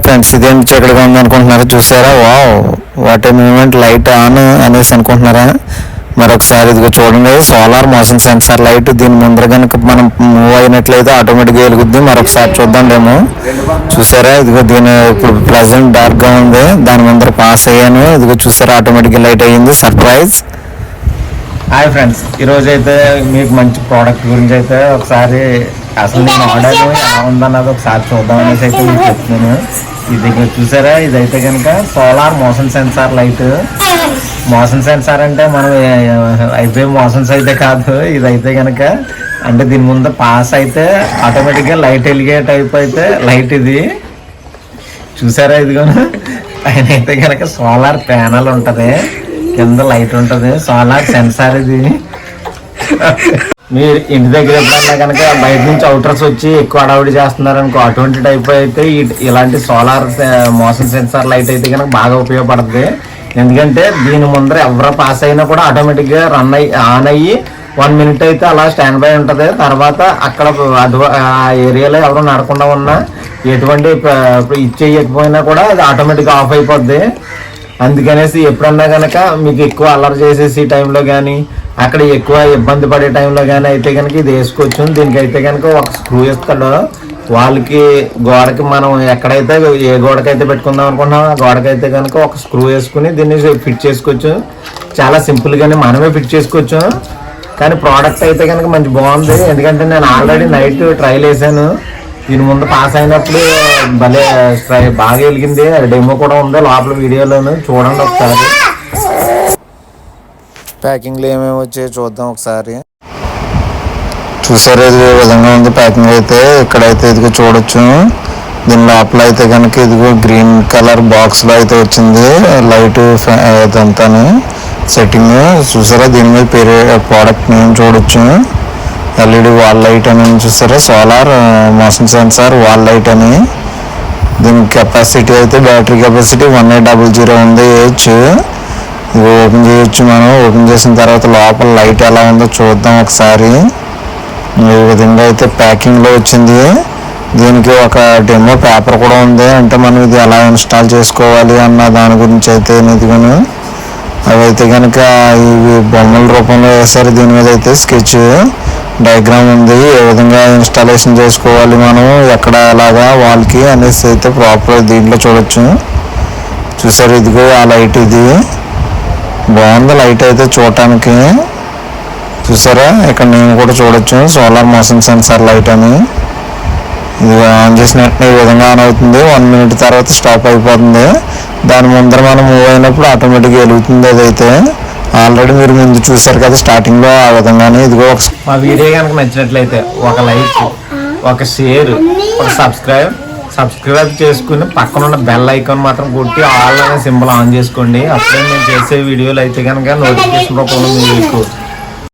Friends, ఇదేంటి చీకటిగా ఉంది అనుకుంటున్నారా? చూసారా? Wow, what a moment! Light on అనేసి అనుకుంటున్నారా? మరొకసారి ఇదిగో చూడండి, సోలార్ మోషన్ సెన్సార్ లైట్. దీని ముందర కనుక మనం మూవ్ అయినట్లయితే ఆటోమేటిక్గా వెలుగుద్ది. మరొకసారి చూద్దాం డెమో. చూసారా? ఇదిగో దీని ఇప్పుడు ప్రెసెంట్ డార్క్గా ఉంది, దాని ముందర పాస్ అయ్యాను. ఇదిగో చూసారా, ఆటోమేటిక్గా లైట్ అయ్యింది. సర్ప్రైజ్. హాయ్ ఫ్రెండ్స్, ఈరోజు అయితే మీకు మంచి ప్రోడక్ట్ గురించి అయితే ఒకసారి అసలు నేను ఆర్డర్ ఎలా ఉందన్నది ఒకసారి చూద్దాం అనేసి అయితే మీకు చెప్తున్నాను. ఇది చూసారా, ఇదైతే కనుక solar motion sensor light. Motion sensor అంటే మనం అయిపోయి మోషన్స్ అయితే కాదు, ఇదైతే కనుక అంటే దీని ముందు పాస్ అయితే ఆటోమేటిక్గా లైట్ వెలిగే టైప్ అయితే లైట్ ఇది. చూసారా? ఇదిగోను ఆయన అయితే కనుక సోలార్ ప్యానల్ ఉంటుంది, కింద లైట్ ఉంటుంది, సోలార్ సెన్సార్ ఇది. మీరు ఇంటి దగ్గర ఎప్పుడన్నా కనుక బయట నుంచి అవుటర్స్ వచ్చి ఎక్కువ అడవిడి చేస్తున్నారు అనుకో, అటువంటి టైప్ అయితే ఇలాంటి సోలార్ మోషన్ సెన్సార్ లైట్ అయితే కనుక బాగా ఉపయోగపడుతుంది. ఎందుకంటే దీని ముందర ఎవరు పాస్ అయినా కూడా ఆటోమేటిక్గా ఆన్ అయ్యి 1 minute అయితే అలా స్టాండ్ బై ఉంటుంది. తర్వాత అక్కడ ఆ ఏరియాలో ఎవరు నడకుండా ఉన్నా ఎటువంటి ఇచ్చేయకపోయినా కూడా అది ఆటోమేటిక్గా ఆఫ్ అయిపోద్ది. అందుకనేసి ఎప్పుడన్నా కనుక మీకు ఎక్కువ అల్లరి చేసేసి టైంలో కానీ అక్కడ ఎక్కువ ఇబ్బంది పడే టైంలో కానీ అయితే కనుక ఇది వేసుకోవచ్చు. దీనికి అయితే కనుక ఒక స్క్రూ ఇస్తాడు వాళ్ళకి, గోడకి మనం ఎక్కడైతే ఏ గోడకైతే పెట్టుకుందాం అనుకుంటున్నాం ఆ గోడకైతే కనుక ఒక స్క్రూ వేసుకుని దీన్ని ఫిట్ చేసుకోవచ్చు. చాలా సింపుల్గానే మనమే ఫిట్ చేసుకోవచ్చు. కానీ ప్రోడక్ట్ అయితే కనుక మంచి బాగుంది. ఎందుకంటే నేను ఆల్రెడీ నైట్ ట్రైల్ వేసాను. దీని ముందు పాస్ అయినప్పుడు భలే బాగా వెలిగింది. డెమో కూడా ఉంది లోపల వీడియోలోను, చూడండి ఒకసారి. ప్యాకింగ్లో ఏమేమి వచ్చాయో చూద్దాం ఒకసారి. చూసారు, ఇది విధంగా ఉంది ప్యాకింగ్ అయితే. ఇక్కడైతే ఇదిగో చూడొచ్చు, దీని లోపల అయితే కనుక ఇదిగో గ్రీన్ కలర్ బాక్స్లో అయితే వచ్చింది లైట్ ఇదంతాను సెట్టింగ్. చూసారా? దీని మీద పేరు ప్రోడక్ట్ నేమ్ చూడొచ్చు, ఎల్ఈడి వాల్ లైట్ అని. చూసారా? Solar motion sensor wall light అని. దీని కెపాసిటీ అయితే బ్యాటరీ కెపాసిటీ 1800 ఉంది. వేయచ్చు, ఇది ఓపెన్ చేయొచ్చు. మనం ఓపెన్ చేసిన తర్వాత లోపల లైట్ ఎలా ఉందో చూద్దాం ఒకసారి. ఈ విధంగా అయితే ప్యాకింగ్లో వచ్చింది. దీనికి ఒక డెమో పేపర్ కూడా ఉంది, అంటే మనం ఇది ఎలా ఇన్స్టాల్ చేసుకోవాలి అన్న దాని గురించి అయితే ఇదిగోను. అవి అయితే కనుక ఇవి బొమ్మల రూపంలో వేస్తారు. దీని మీద అయితే స్కెచ్ డయాగ్రామ్ ఉంది, ఏ విధంగా ఇన్స్టాలేషన్ చేసుకోవాలి మనం ఎక్కడ ఎలాగా వాళ్ళకి అనేసి అయితే ప్రాపర్ దీంట్లో చూడొచ్చు. చూసారు? ఇదిగో ఆ లైట్, ఇది బాగుంది లైట్ అయితే చూడటానికి. చూసారా? ఇక్కడ నేను కూడా చూడొచ్చు సోలార్ మోషన్ సెన్సార్ లైట్ అని. ఇది ఆన్ చేసిన వెంటనే ఈ విధంగా ఆన్ అవుతుంది. 1 minute తర్వాత స్టాప్ అయిపోతుంది. దాని ముందర మనం మూవ్ అయినప్పుడు ఆటోమేటిక్గా వెలుగుతుంది. అదైతే ఆల్రెడీ మీరు ముందు చూసారు కదా స్టార్టింగ్లో, ఆ విధంగానే. ఇదిగో మా వీడియో కనుక నచ్చినట్లయితే ఒక లైక్, ఒక షేర్, ఒక సబ్స్క్రైబ్ చేసుకుని పక్కన ఉన్న బెల్ ఐకాన్ మాత్రం కొట్టి ఆల్ అనే సింబల్ ఆన్ చేసుకోండి. అప్పుడే నేను చేసే వీడియోలు అయితే కనుక నోటిఫికేషన్ రూపంలో మీకు